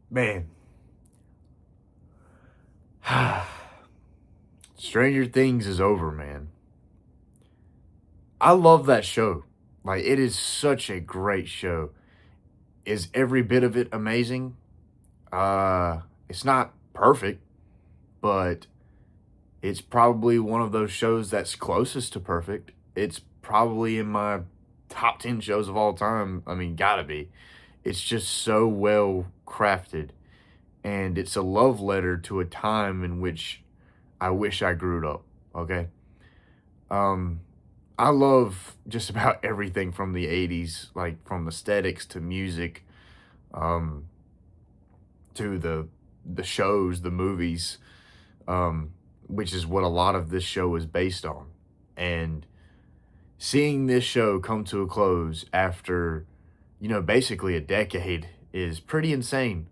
Man. Stranger Things is over, man. I love that show. Like, it is such a great show. Is every bit of it amazing? It's not perfect, but it's probably one of those shows that's closest to perfect. It's probably in my top 10 shows of all time. I mean, gotta be. It's just so well crafted. And it's a love letter to a time in which I wish I grew up. Okay. Um, I love just about everything from the 80s, like from aesthetics to music, um, to the shows, the movies, um, which is what a lot of this show is based on. And seeing this show come to a close after, basically a decade is pretty insane.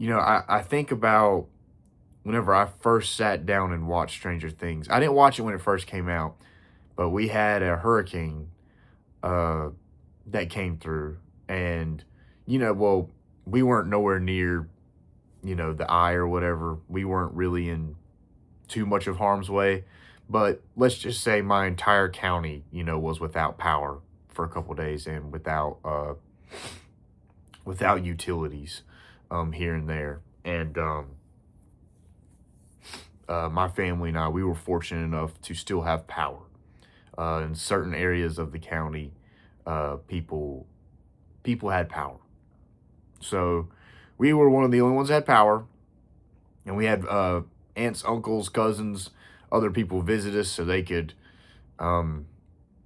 I think about whenever I first sat down and watched Stranger Things. I didn't watch it when it first came out, but we had a hurricane uh, that came through, and well, we weren't nowhere near the eye or whatever. We weren't really in too much of harm's way, but let's just say my entire county, was without power for a couple days and without utilities here and there. And my family and I, we were fortunate enough to still have power. In certain areas of the county, people had power. So we were one of the only ones that had power, and we had aunts, uncles, cousins, other people visit us so they could, um,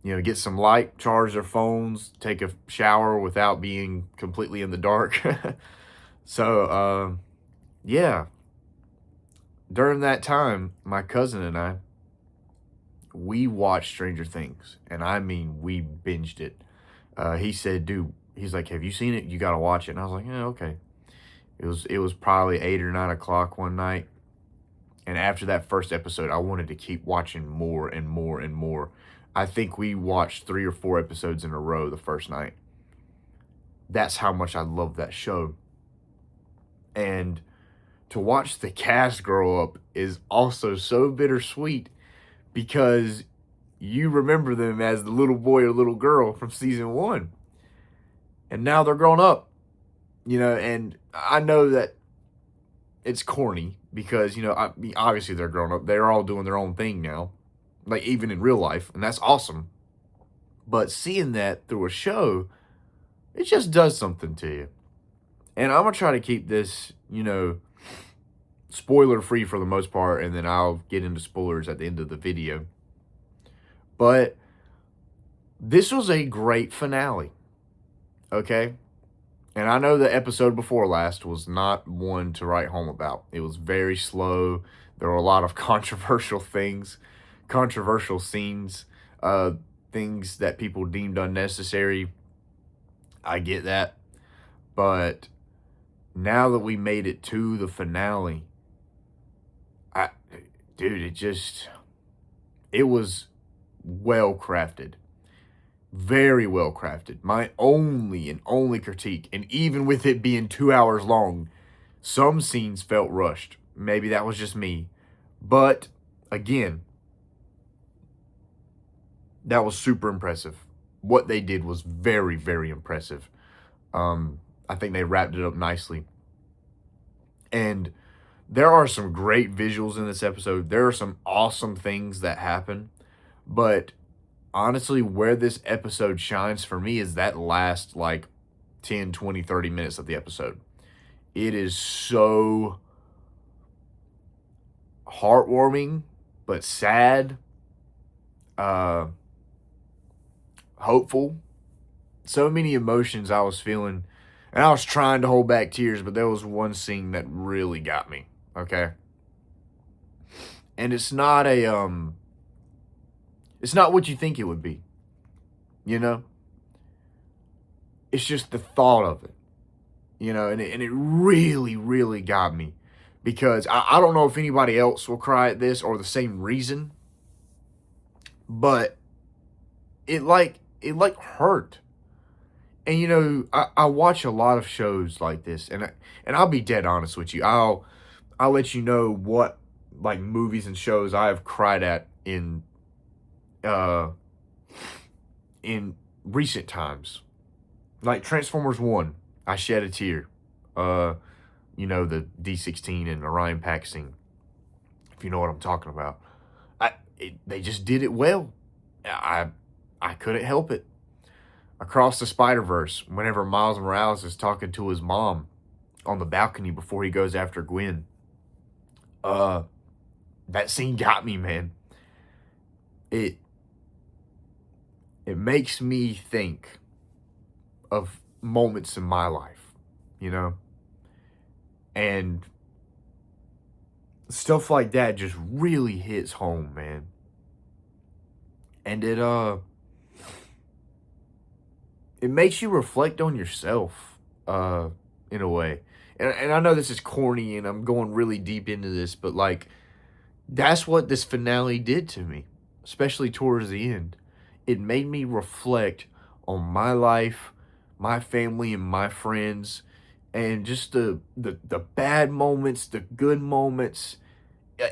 get some light, charge their phones, take a shower without being completely in the dark. So, yeah, during that time, my cousin and I, we watched Stranger Things, and I mean, we binged it. He said, "Dude," he's like, "Have you seen it? You got to watch it." And I was like, "Yeah, okay." It was probably 8 or 9 o'clock one night, and after that first episode, I wanted to keep watching more and more and more. I think we watched 3 or 4 episodes in a row the first night. That's how much I love that show. And to watch the cast grow up is also so bittersweet because you remember them as the little boy or little girl from season one. And now they're grown up, and I know that it's corny because, I mean, obviously they're grown up. They're all doing their own thing now, like even in real life, and that's awesome. But seeing that through a show, it just does something to you. And I'm going to try to keep this, spoiler free for the most part, and then I'll get into spoilers at the end of the video. But this was a great finale, okay? And I know the episode before last was not one to write home about. It was very slow. There were a lot of controversial things, controversial scenes, things that people deemed unnecessary. I get that. But now that we made it to the finale, I, dude, it was well crafted. Very well crafted. My only and only critique, and even with it being 2 hours long, some scenes felt rushed. Maybe that was just me. But again, that was super impressive. What they did was very, very impressive. I think they wrapped it up nicely. And there are some great visuals in this episode. There are some awesome things that happen. But honestly, where this episode shines for me is that last like 10, 20, 30 minutes of the episode. It is so heartwarming, but sad, uh, hopeful. So many emotions I was feeling, and I was trying to hold back tears, but there was one scene that really got me. Okay, and it's not what you think it would be. You know, it's just the thought of it. And it really, really got me because I don't know if anybody else will cry at this or the same reason, but it like hurt. And I watch a lot of shows like this, and I'll be dead honest with you. I'll let you know what like movies and shows I have cried at uh in recent times. Like Transformers 1, I shed a tear. Uh the D16 and Orion Pack scene, if you know what I'm talking about. They just did it well. I I couldn't help it. Across the Spider-Verse, whenever Miles Morales is talking to his mom on the balcony before he goes after Gwen, uh, that scene got me, man. It it makes me think of moments in my life, you know, and stuff like that just really hits home, man. And it makes you reflect on yourself, in a way. And I know this is corny and I'm going really deep into this, but like that's what this finale did to me, especially towards the end. It made me reflect on my life, my family, and my friends, and just the bad moments, the good moments.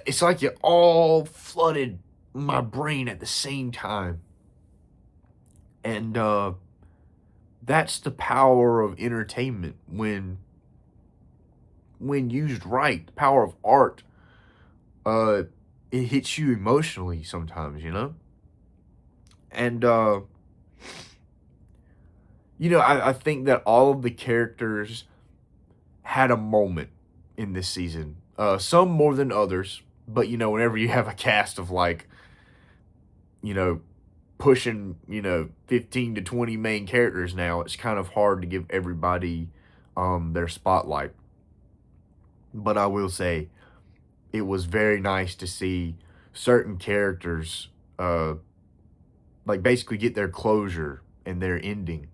It's like it all flooded my brain at the same time. And that's the power of entertainment when used right. The power of art. Uh it hits you emotionally sometimes, And I think that all of the characters had a moment in this season. Some more than others, but whenever you have a cast of like, you know, pushing, 15 to 20 main characters now, it's kind of hard to give everybody their spotlight. But I will say it was very nice to see certain characters like basically get their closure and their ending.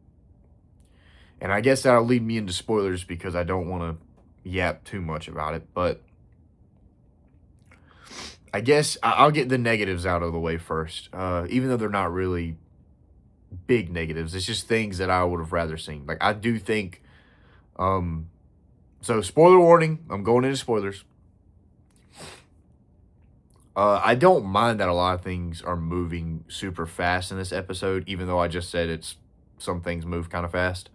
And I guess that'll lead me into spoilers because I don't want to yap too much about it. But I guess I'll get the negatives out of the way first. Even though they're not really big negatives, it's just things that I would have rather seen. Like I do think, so spoiler warning, I'm going into spoilers. I don't mind that a lot of things are moving super fast in this episode, even though I just said some things move kind of fast.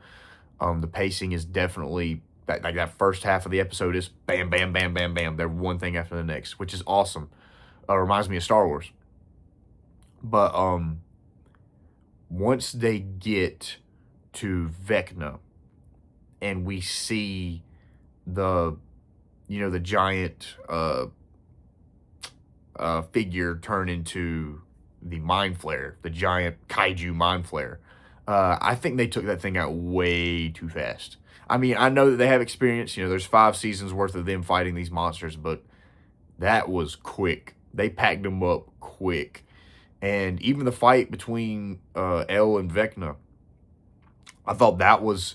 The pacing is definitely that first half of the episode is bam, bam, bam, bam, bam. They're one thing after the next, which is awesome. Reminds me of Star Wars. But once they get to Vecna and we see the the giant figure turn into the Mind Flare, the giant kaiju Mind Flare. I think they took that thing out way too fast. I mean, I know that they have experience. There's 5 seasons worth of them fighting these monsters, but that was quick. They packed them up quick. And even the fight between El and Vecna, I thought that was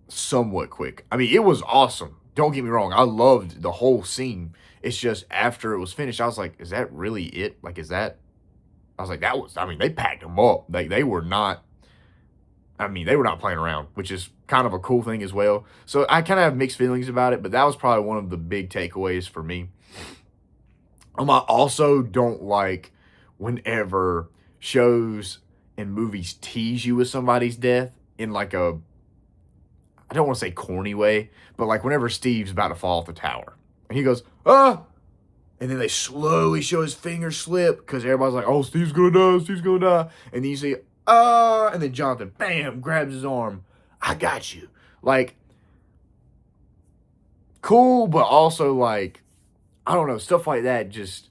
somewhat quick. I mean, it was awesome. Don't get me wrong. I loved the whole scene. It's just after it was finished, I was like, is that really it? Like, is that? I was like, they packed them up. They were not, they were not playing around, which is kind of a cool thing as well. So I kind of have mixed feelings about it, but that was probably one of the big takeaways for me. I also don't like whenever shows and movies tease you with somebody's death in like I don't want to say corny way, but like whenever Steve's about to fall off the tower and he goes, ah, and then they slowly show his finger slip because everybody's like, oh, Steve's gonna die, Steve's gonna die. And then you see, and then Jonathan, bam, grabs his arm. I got you. Like, cool, but also like, I don't know, stuff like that just,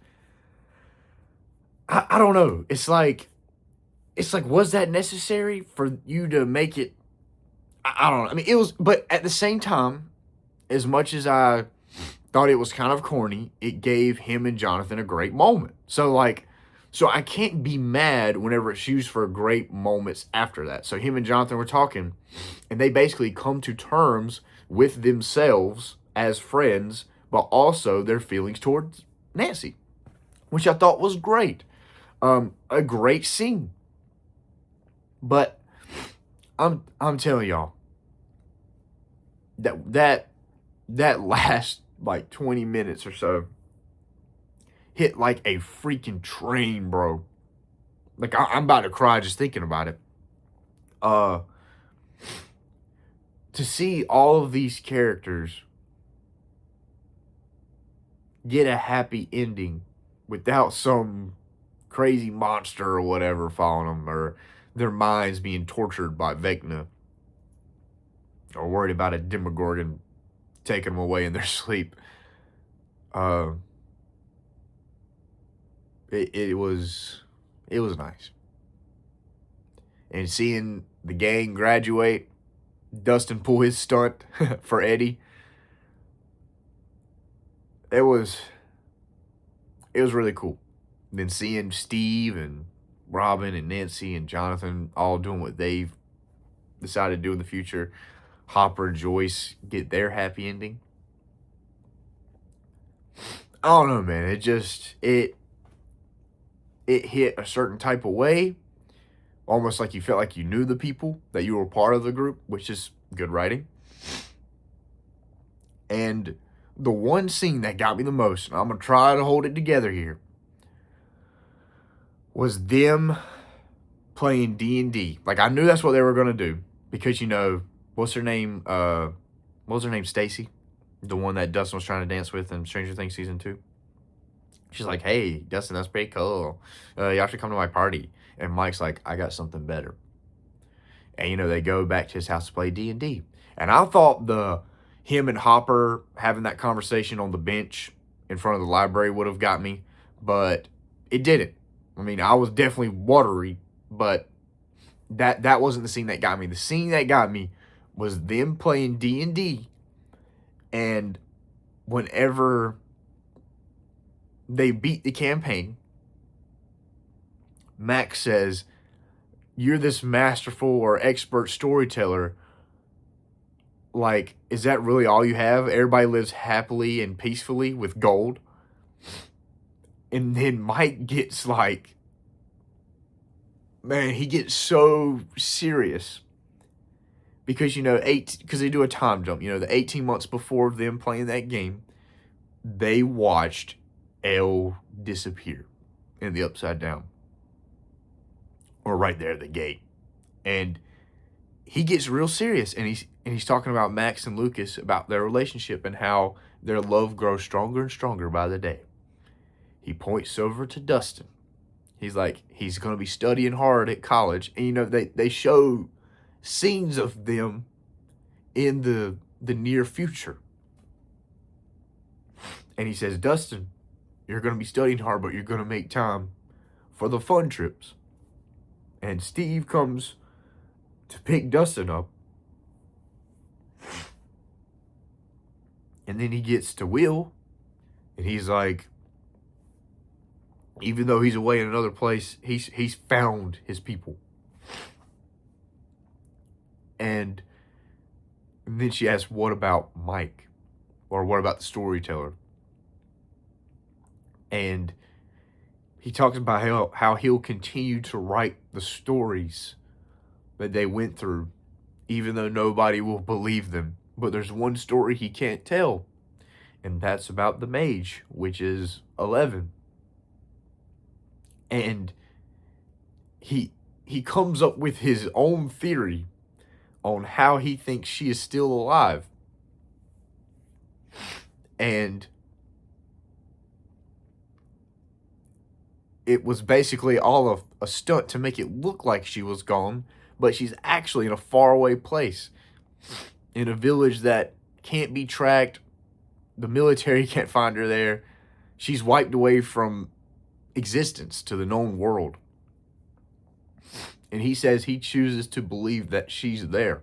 I don't know. It's like, was that necessary for you to make it? I don't know. I mean, it was, but at the same time, as much as I thought it was kind of corny, it gave him and Jonathan a great moment. So I can't be mad whenever it's used for great moments after that. So him and Jonathan were talking, and they basically come to terms with themselves as friends, but also their feelings towards Nancy, which I thought was great. A great scene. But I'm telling y'all that last like 20 minutes or so hit like a freaking train, bro. Like I'm about to cry just thinking about it. Uh, to see all of these characters get a happy ending without some crazy monster or whatever following them, or their minds being tortured by Vecna, or worried about a Demogorgon taking them away in their sleep. Uh, it was nice, and seeing the gang graduate, Dustin pull his stunt for Eddie. It was really cool. Then seeing Steve and Robin and Nancy and Jonathan all doing what they've decided to do in the future. Hopper and Joyce get their happy ending. I don't know, man. It hit a certain type of way. Almost like you felt like you knew the people, that you were part of the group, which is good writing. And the one scene that got me the most, and I'm going to try to hold it together here, was them playing D&D. Like, I knew that's what they were going to do. Because, what's her name? What was her name? Stacy? The one that Dustin was trying to dance with in Stranger Things Season 2. She's like, hey, Dustin, that's pretty cool. You have to come to my party. And Mike's like, I got something better. And, they go back to his house to play D&D. And I thought him and Hopper having that conversation on the bench in front of the library would have got me. But it didn't. I mean, I was definitely watery, but that wasn't the scene that got me. The scene that got me was them playing D&D, and whenever they beat the campaign, Max says, you're this masterful or expert storyteller. Like, is that really all you have? Everybody lives happily and peacefully with gold. And then Mike gets like, man, he gets so serious. Because, because they do a time jump. The 18 months before them playing that game, they watched Elle disappear in the Upside Down. Or right there at the gate. And he gets real serious. And he's talking about Max and Lucas, about their relationship and how their love grows stronger and stronger by the day. He points over to Dustin. He's like, he's going to be studying hard at college. And, they show scenes of them in the near future. And he says, Dustin, you're going to be studying hard, but you're going to make time for the fun trips. And Steve comes to pick Dustin up. And then he gets to Will. And he's like, even though he's away in another place, he's found his people. And then she asks, what about Mike? Or what about the storyteller? And he talks about how he'll continue to write the stories that they went through, even though nobody will believe them. But there's one story he can't tell, and that's about the mage, which is 11. And he comes up with his own theory on how he thinks she is still alive. And it was basically all of a stunt to make it look like she was gone, but she's actually in a faraway place, in a village that can't be tracked. The military can't find her there. She's wiped away from existence to the known world. And he says he chooses to believe that she's there.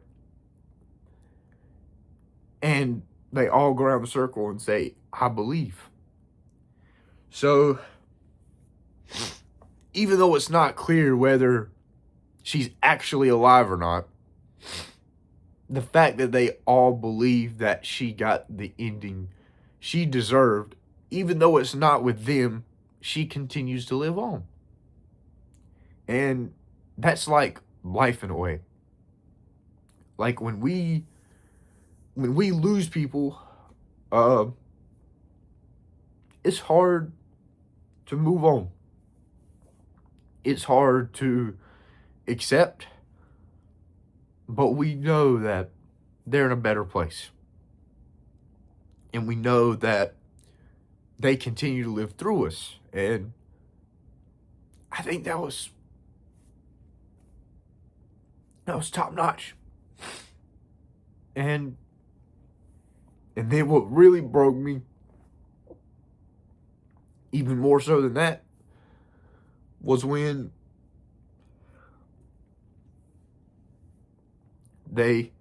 And they all go around the circle and say, I believe. So, even though it's not clear whether she's actually alive or not, the fact that they all believe that she got the ending she deserved, even though it's not with them, she continues to live on. And that's like life in a way. Like when we lose people, it's hard to move on. It's hard to accept, but we know that they're in a better place. And we know that they continue to live through us. And I think that was top notch. And then what really broke me, even more so than that, was when they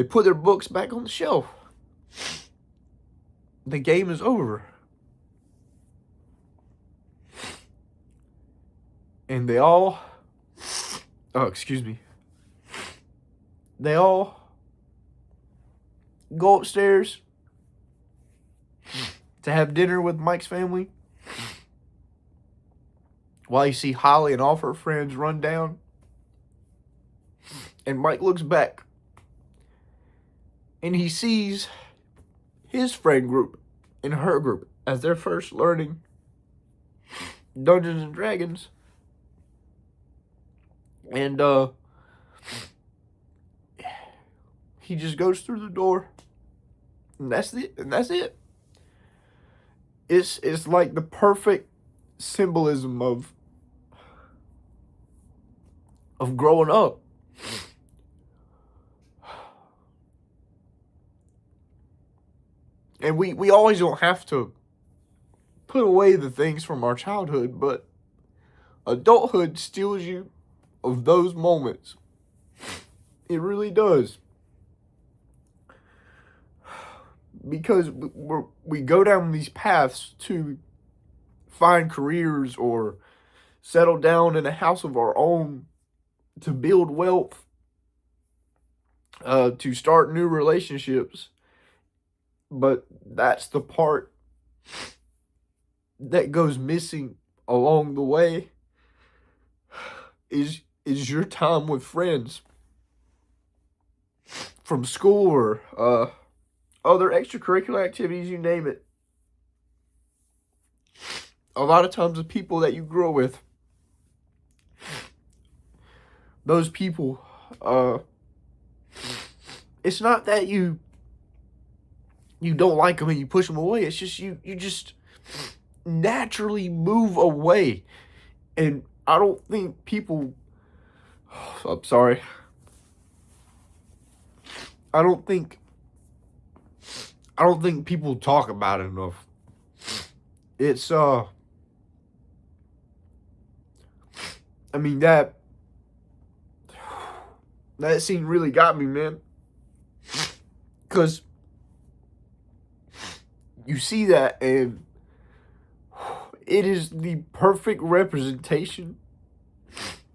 put their books back on the shelf. The game is over. And they all, they all go upstairs to have dinner with Mike's family, while you see Holly and all of her friends run down. And Mike looks back and he sees his friend group and her group as they're first learning Dungeons and Dragons. And he just goes through the door. And that's it. It's like the perfect symbolism of growing up. And we always don't have to put away the things from our childhood, but adulthood steals you of those moments. It really does. Because we go down these paths to find careers or settle down in a house of our own, to build wealth, to start new relationships. But that's the part that goes missing along the way, is your time with friends from school or other extracurricular activities, you name it. A lot of times the people that you grow with, those people, it's not that you don't like them and you push them away. It's just you just naturally move away. And I don't think people, I'm sorry, I don't think people talk about it enough. It's I mean, that scene really got me, man. Because you see that, and it is the perfect representation.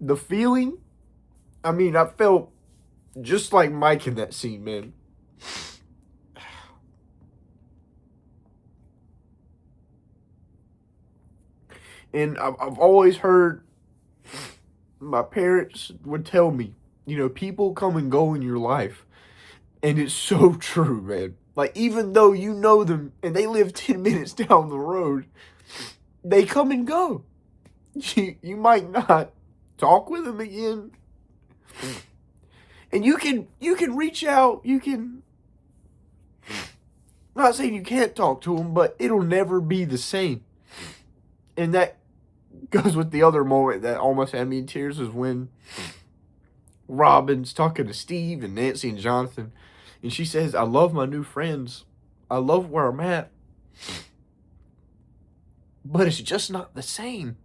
The feeling, I mean, I felt just like Mike in that scene, man. And I've always heard, my parents would tell me, people come and go in your life. And it's so true, man. Like, even though you know them and they live 10 minutes down the road, they come and go. You might not talk with them again. And you can reach out, I'm not saying you can't talk to them, but it'll never be the same. And that goes with the other moment that almost had me in tears, is when Robin's talking to Steve and Nancy and Jonathan, and she says, "I love my new friends. I love where I'm at. But it's just not the same.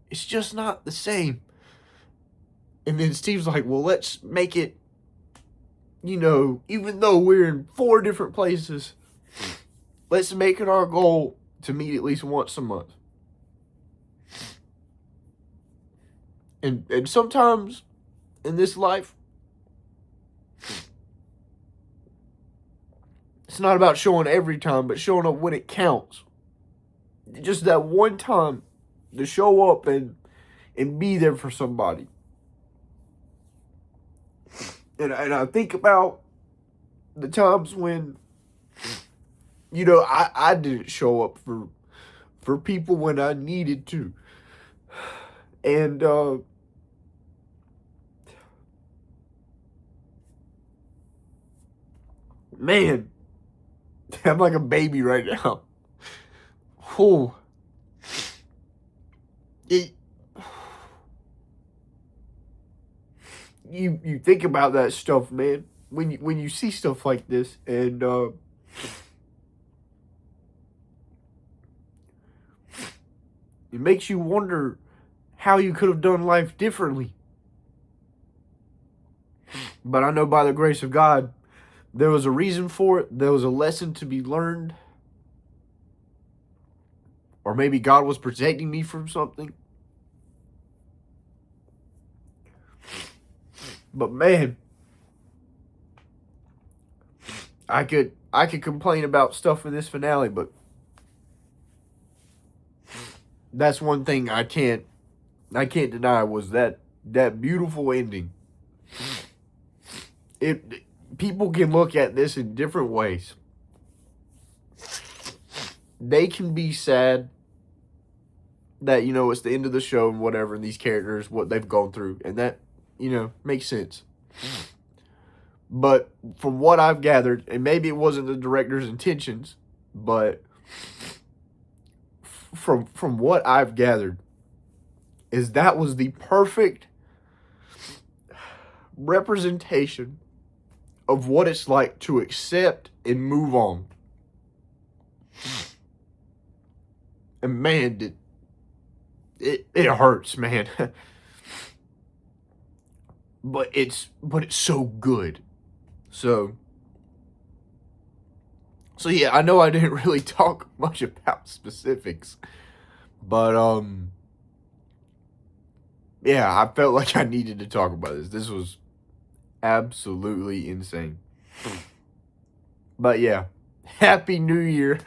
It's just not the same." And then Steve's like, "Well, let's make it, even though we're in 4 different places, let's make it our goal to meet at least once a month." And sometimes in this life, it's not about showing every time, but showing up when it counts. Just that one time to show up and be there for somebody. And I think about the times when, I didn't show up for people when I needed to. And man, I'm like a baby right now. Whew. It, you think about that stuff, man. When you see stuff like this, and it makes you wonder how you could have done life differently. But I know by the grace of God, there was a reason for it. There was a lesson to be learned. Or maybe God was protecting me from something. But man, I could complain about stuff in this finale, but that's one thing I can't deny was that beautiful ending. People can look at this in different ways. They can be sad that, it's the end of the show and whatever, and these characters, what they've gone through, and that, makes sense. But from what I've gathered, and maybe it wasn't the director's intentions, but from what I've gathered, is that was the perfect representation of what it's like to accept and move on. And man, it hurts, man. but it's so good. So yeah, I know I didn't really talk much about specifics, but yeah, I felt like I needed to talk about this. This was absolutely insane. But yeah, Happy New Year.